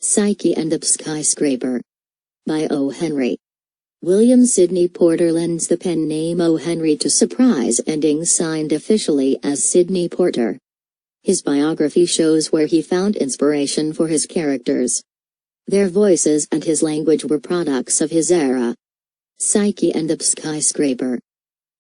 Psyche and the Skyscraper. By O. Henry. William Sidney Porter lends the pen name O. Henry to Surprise ending signed officially as Sidney Porter. His biography shows where he found inspiration for his characters. Their voices and his language were products of his era. Psyche and the Skyscraper.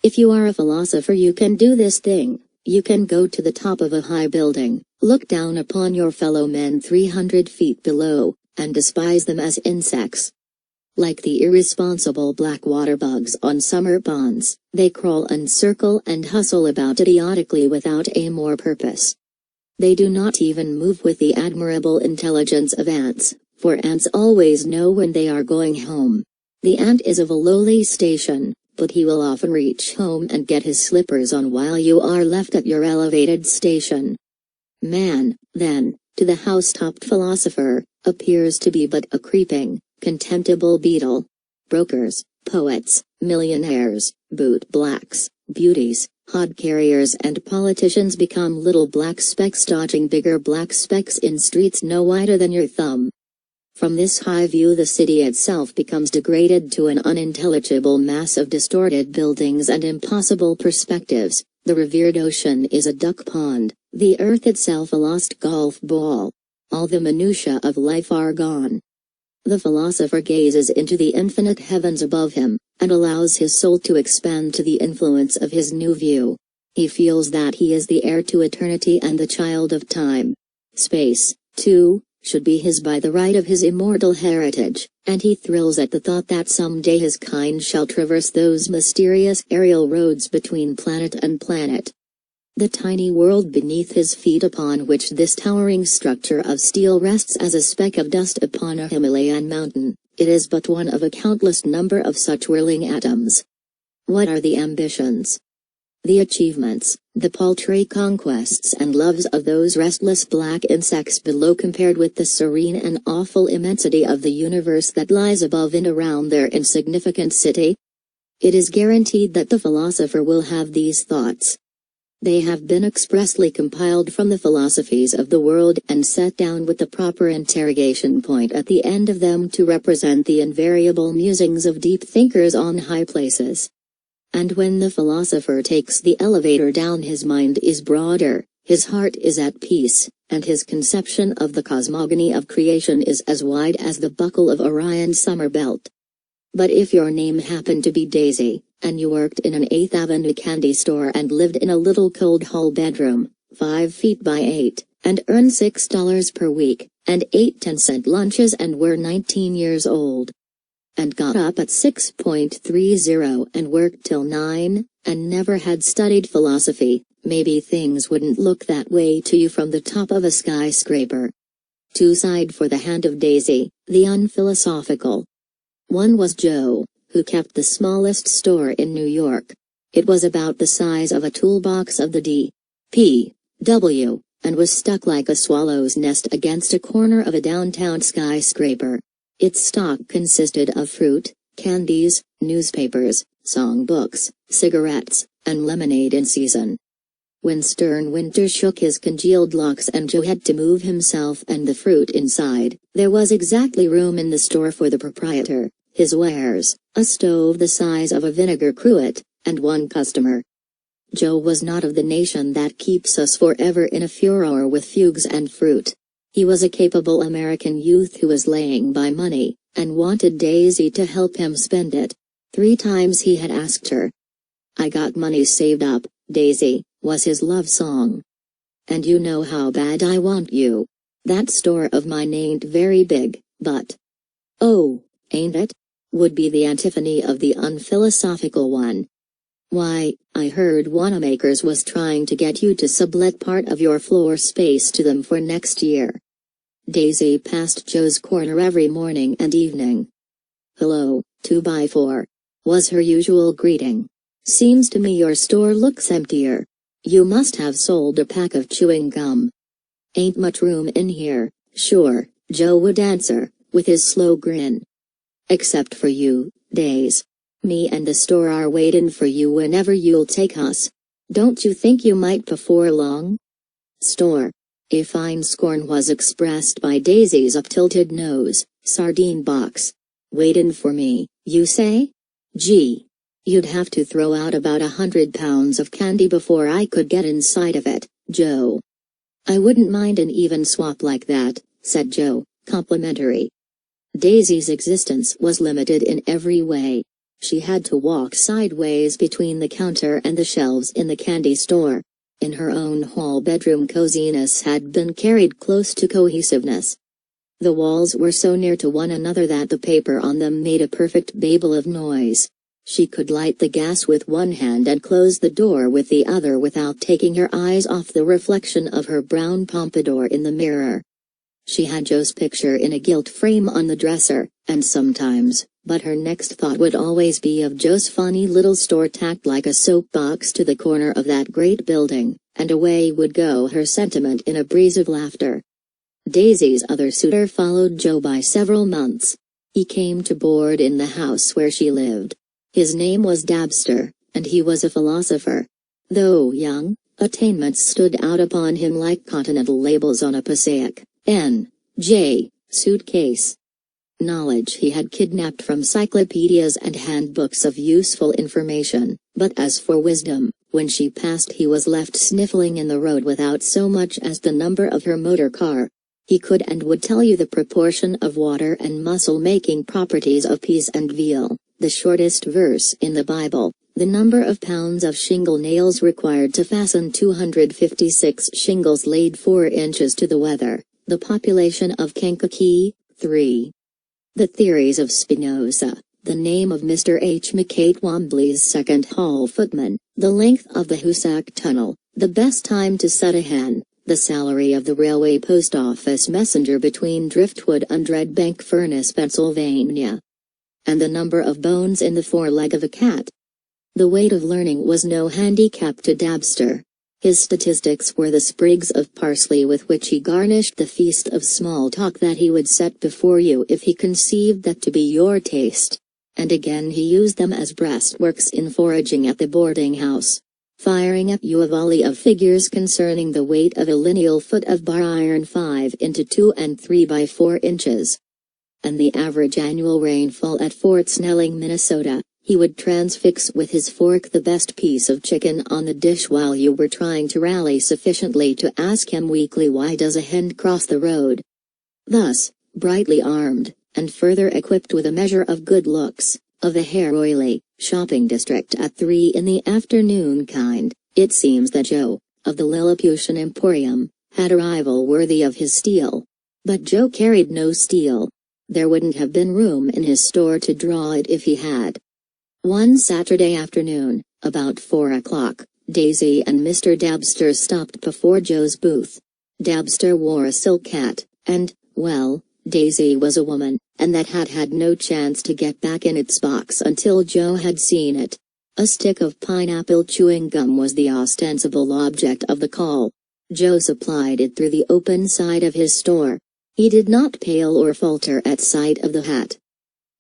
If you are a philosopher, you can do this thing. You can go to the top of a high building, look down upon your fellow men 300 feet below, and despise them as insects. Like the irresponsible black water bugs on summer ponds, they crawl and circle and hustle about idiotically without aim or purpose. They do not even move with the admirable intelligence of ants, for ants always know when they are going home. The ant is of a lowly station, but he will often reach home and get his slippers on while you are left at your elevated station. Man, then, to the housetopped philosopher, appears to be but a creeping, contemptible beetle. Brokers, poets, millionaires, boot-blacks, beauties, hod-carriers and politicians become little black specks dodging bigger black specks in streets no wider than your thumb. From this high view the city itself becomes degraded to an unintelligible mass of distorted buildings and impossible perspectives. The revered ocean is a duck pond, the earth itself a lost golf ball. All the minutiae of life are gone. The philosopher gazes into the infinite heavens above him, and allows his soul to expand to the influence of his new view. He feels that he is the heir to eternity and the child of time. Space, too, should be his by the right of his immortal heritage, and he thrills at the thought that someday his kind shall traverse those mysterious aerial roads between planet and planet. The tiny world beneath his feet upon which this towering structure of steel rests as a speck of dust upon a Himalayan mountain, it is but one of a countless number of such whirling atoms. What are the ambitions, the achievements, the paltry conquests and loves of those restless black insects below compared with the serene and awful immensity of the universe that lies above and around their insignificant city? It is guaranteed that the philosopher will have these thoughts. They have been expressly compiled from the philosophies of the world and set down with the proper interrogation point at the end of them to represent the invariable musings of deep thinkers on high places. And when the philosopher takes the elevator down, his mind is broader, his heart is at peace, and his conception of the cosmogony of creation is as wide as the buckle of Orion's summer belt. But if your name happened to be Daisy, and you worked in an 8th Avenue candy store and lived in a little cold hall bedroom, 5 feet by 8, and earned $6 per week, and ate 10-cent lunches and were 19 years old, and got up at 6:30 and worked till 9, and never had studied philosophy, maybe things wouldn't look that way to you from the top of a skyscraper. Two sighed for the hand of Daisy, the unphilosophical. One was Joe, who kept the smallest store in New York. It was about the size of a toolbox of the D.P.W., and was stuck like a swallow's nest against a corner of a downtown skyscraper. Its stock consisted of fruit, candies, newspapers, songbooks, cigarettes, and lemonade in season. When stern winter shook his congealed locks and Joe had to move himself and the fruit inside, there was exactly room in the store for the proprietor, his wares, a stove the size of a vinegar cruet, and one customer. Joe was not of the nation that keeps us forever in a furor with fugues and fruit. He was a capable American youth who was laying by money, and wanted Daisy to help him spend it. 3 times he had asked her. "I got money saved up, Daisy," was his love song. "And you know how bad I want you. That store of mine ain't very big, but—" "Oh, ain't it?" would be the antiphony of the unphilosophical one. "Why, I heard Wanamaker's was trying to get you to sublet part of your floor space to them for next year." Daisy passed Joe's corner every morning and evening. "Hello, 2x4, was her usual greeting. "Seems to me your store looks emptier. You must have sold a pack of chewing gum." "Ain't much room in here, sure," Joe would answer, with his slow grin. "Except for you, Days. Me and the store are waitin' for you whenever you'll take us. Don't you think you might before long?" "Store? A fine scorn was expressed by Daisy's up-tilted nose. Sardine box. Waitin' for me, you say? Gee. You'd have to throw out about 100 pounds of candy before I could get inside of it, Joe. I wouldn't mind an even swap like that, said Joe, complimentary. Daisy's existence was limited in every way. She had to walk sideways between the counter and the shelves in the candy store. In her own hall bedroom, coziness had been carried close to cohesiveness. The walls were so near to one another that the paper on them made a perfect babel of noise. She could light the gas with one hand and close the door with the other without taking her eyes off the reflection of her brown pompadour in the mirror. She had Joe's picture in a gilt frame on the dresser, and sometimes, but her next thought would always be of Joe's funny little store tacked like a soapbox to the corner of that great building, and away would go her sentiment in a breeze of laughter. Daisy's other suitor followed Joe by several months. He came to board in the house where she lived. His name was Dabster, and he was a philosopher. Though young, attainments stood out upon him like continental labels on a PSYCHE N.J. suitcase. Knowledge he had kidnapped from cyclopedias and handbooks of useful information, but as for wisdom, when she passed he was left sniffling in the road without so much as the number of her motor car. He could and would tell you the proportion of water and muscle-making properties of peas and veal, the shortest verse in the Bible, the number of pounds of shingle nails required to fasten 256 shingles laid 4 inches to the weather, the population of Kankakee, 3. The theories of Spinoza, the name of Mr. H. McKay Twombly's second hall footman, the length of the Hoosac Tunnel, the best time to set a hen, the salary of the railway post office messenger between Driftwood and Red Bank Furnace, Pennsylvania. And the number of bones in the foreleg of a cat. The weight of learning was no handicap to Dabster. His statistics were the sprigs of parsley with which he garnished the feast of small talk that he would set before you if he conceived that to be your taste. And again he used them as breastworks in foraging at the boarding house, firing at you a volley of figures concerning the weight of a lineal foot of bar iron 5 into 2 and 3 by 4 inches. And the average annual rainfall at Fort Snelling, Minnesota. He would transfix with his fork the best piece of chicken on the dish while you were trying to rally sufficiently to ask him weakly, why does a hen cross the road? Thus, brightly armed, and further equipped with a measure of good looks, of a hair-oily, shopping district at 3 in the afternoon kind, it seems that Joe, of the Lilliputian Emporium, had a rival worthy of his steel. But Joe carried no steel. There wouldn't have been room in his store to draw it if he had. One Saturday afternoon, about 4 o'clock, Daisy and Mr. Dabster stopped before Joe's booth. Dabster wore a silk hat, and, well, Daisy was a woman, and that hat had no chance to get back in its box until Joe had seen it. A stick of pineapple chewing gum was the ostensible object of the call. Joe supplied it through the open side of his store. He did not pale or falter at sight of the hat.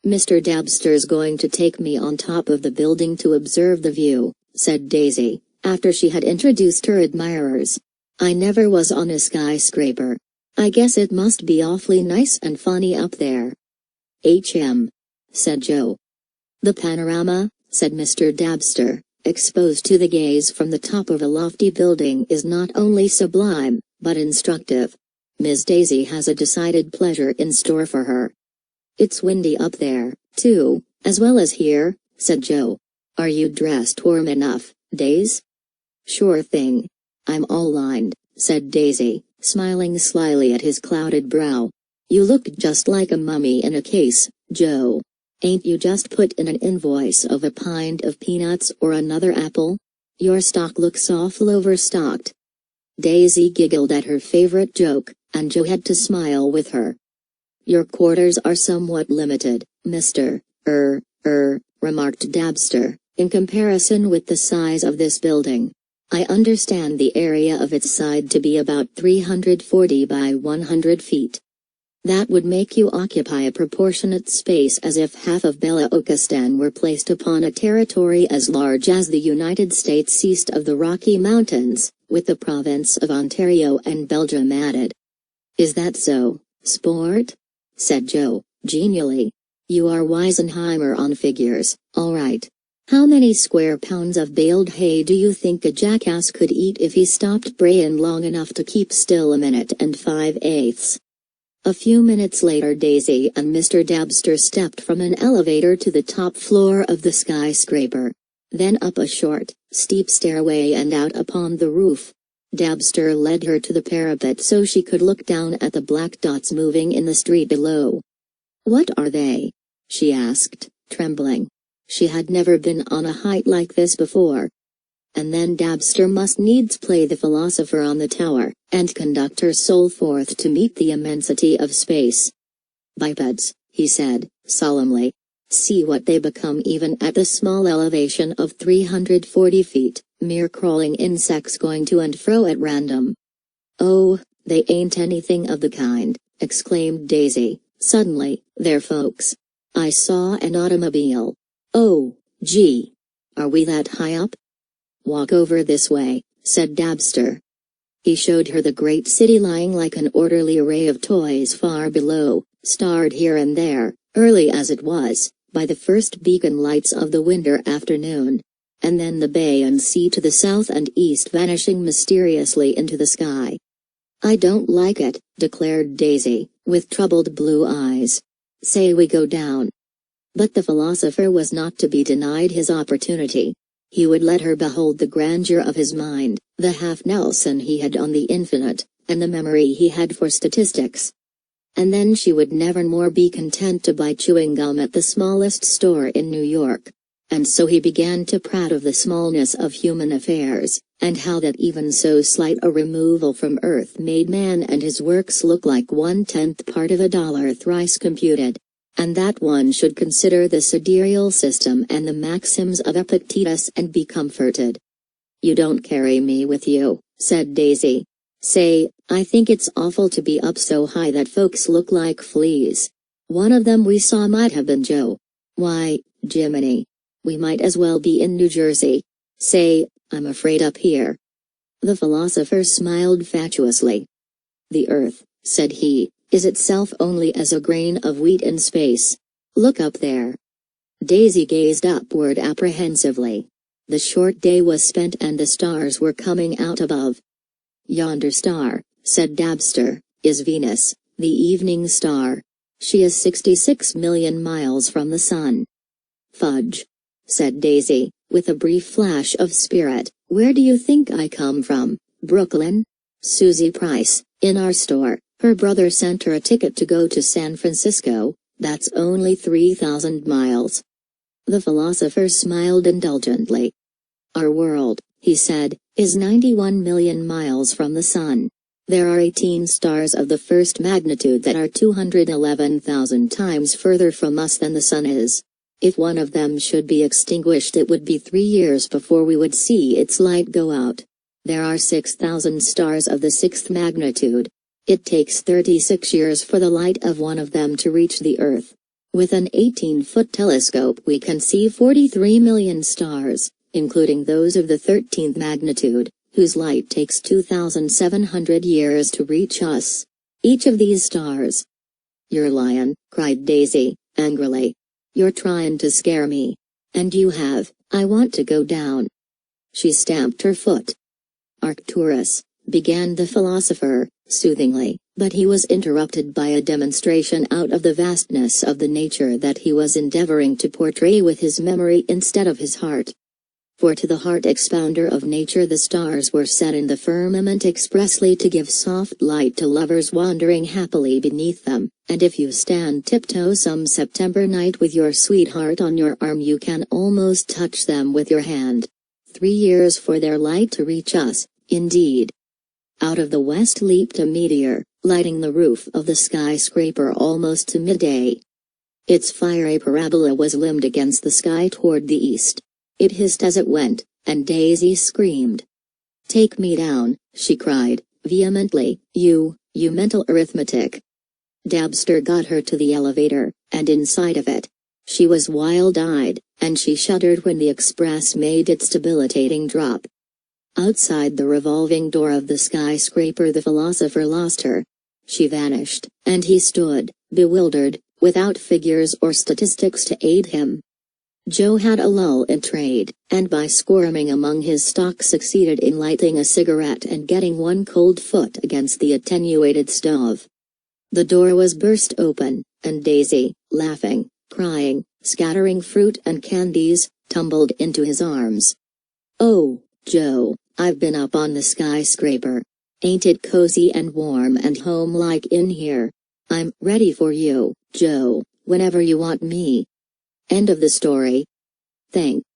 "Mr. Dabster's going to take me on top of the building to observe the view," said Daisy, after she had introduced her admirers. "I never was on a skyscraper. I guess it must be awfully nice and funny up there." Said Joe. "The panorama," said Mr. Dabster, "exposed to the gaze from the top of a lofty building is not only sublime, but instructive. Miss Daisy has a decided pleasure in store for her." "It's windy up there, too, as well as here," said Joe. "Are you dressed warm enough, Daisy?" "Sure thing. I'm all lined," said Daisy, smiling slyly at his clouded brow. "You look just like a mummy in a case, Joe. Ain't you just put in an invoice of a pint of peanuts or another apple? Your stock looks awful overstocked." Daisy giggled at her favorite joke, and Joe had to smile with her. "Your quarters are somewhat limited, Mr. remarked Dabster, in comparison with the size of this building. I understand the area of its side to be about 340 by 100 feet. That would make you occupy a proportionate space as if half of Beloochistan were placed upon a territory as large as the United States east of the Rocky Mountains, with the province of Ontario and Belgium added. "Is that so, sport?" said Joe, genially. "You are Weisenheimer on figures, all right. How many square pounds of baled hay do you think a jackass could eat if he stopped braying long enough to keep still a minute and 5/8?" A few minutes later Daisy and Mr. Dabster stepped from an elevator to the top floor of the skyscraper. Then up a short, steep stairway and out upon the roof. Dabster led her to the parapet so she could look down at the black dots moving in the street below. "What are they?" she asked, trembling. She had never been on a height like this before. And then Dabster must needs play the philosopher on the tower, and conduct her soul forth to meet the immensity of space. "Bipeds," he said, solemnly. "See what they become even at the small elevation of 340 feet, mere crawling insects going to and fro at random." "Oh, they ain't anything of the kind," exclaimed Daisy, suddenly. "They're folks. I saw an automobile. Oh, gee. Are we that high up?" "Walk over this way," said Dabster. He showed her the great city lying like an orderly array of toys far below, starred here and there, early as it was, by the first beacon lights of the winter afternoon. And then the bay and sea to the south and east vanishing mysteriously into the sky. "I don't like it," declared Daisy, with troubled blue eyes. "Say we go down." But the philosopher was not to be denied his opportunity. He would let her behold the grandeur of his mind, the half-Nelson he had on the infinite, and the memory he had for statistics. And then she would never more be content to buy chewing gum at the smallest store in New York. And so he began to prate of the smallness of human affairs, and how that even so slight a removal from earth made man and his works look like 1/10 part of a dollar thrice computed. And that one should consider the sidereal system and the maxims of Epictetus and be comforted. "You don't carry me with you," said Daisy. "Say, I think it's awful to be up so high that folks look like fleas. One of them we saw might have been Joe. Why, Jiminy. We might as well be in New Jersey. Say, I'm afraid up here." The philosopher smiled fatuously. "The earth," said he, "is itself only as a grain of wheat in space. Look up there." Daisy gazed upward apprehensively. The short day was spent and the stars were coming out above. "Yonder star," said Dabster, "is Venus, the evening star. She is 66 million miles from the sun." "Fudge," said Daisy, with a brief flash of spirit. "Where do you think I come from? Brooklyn? Susie Price, in our store. Her brother sent her a ticket to go to San Francisco. That's only 3,000 miles. The philosopher smiled indulgently. "Our world," he said, "is 91 million miles from the sun. There are 18 stars of the first magnitude that are 211,000 times further from us than the sun is. If one of them should be extinguished it would be 3 years before we would see its light go out. There are 6,000 stars of the sixth magnitude. It takes 36 years for the light of one of them to reach the Earth. With an 18-foot telescope we can see 43 million stars, including those of the 13th magnitude, whose light takes 2,700 years to reach us. Each of these stars—" "You're lying," cried Daisy, angrily. "You're trying to scare me. And you have. I want to go down." She stamped her foot. "Arcturus," began the philosopher, soothingly, but he was interrupted by a demonstration out of the vastness of the nature that he was endeavoring to portray with his memory instead of his heart. For to the heart expounder of nature the stars were set in the firmament expressly to give soft light to lovers wandering happily beneath them, and if you stand tiptoe some September night with your sweetheart on your arm you can almost touch them with your hand. 3 years for their light to reach us, indeed. Out of the west leaped a meteor, lighting the roof of the skyscraper almost to midday. Its fiery parabola was limned against the sky toward the east. It hissed as it went, and Daisy screamed. "Take me down," she cried, vehemently, you mental arithmetic." Dabster got her to the elevator, and inside of it. She was wild-eyed, and she shuddered when the express made its debilitating drop. Outside the revolving door of the skyscraper, the philosopher lost her. She vanished, and he stood, bewildered, without figures or statistics to aid him. Joe had a lull in trade, and by squirming among his stock succeeded in lighting a cigarette and getting one cold foot against the attenuated stove. The door was burst open, and Daisy, laughing, crying, scattering fruit and candies, tumbled into his arms. "Oh, Joe, I've been up on the skyscraper. Ain't it cozy and warm and home-like in here? I'm ready for you, Joe, whenever you want me." End of the story. Thanks.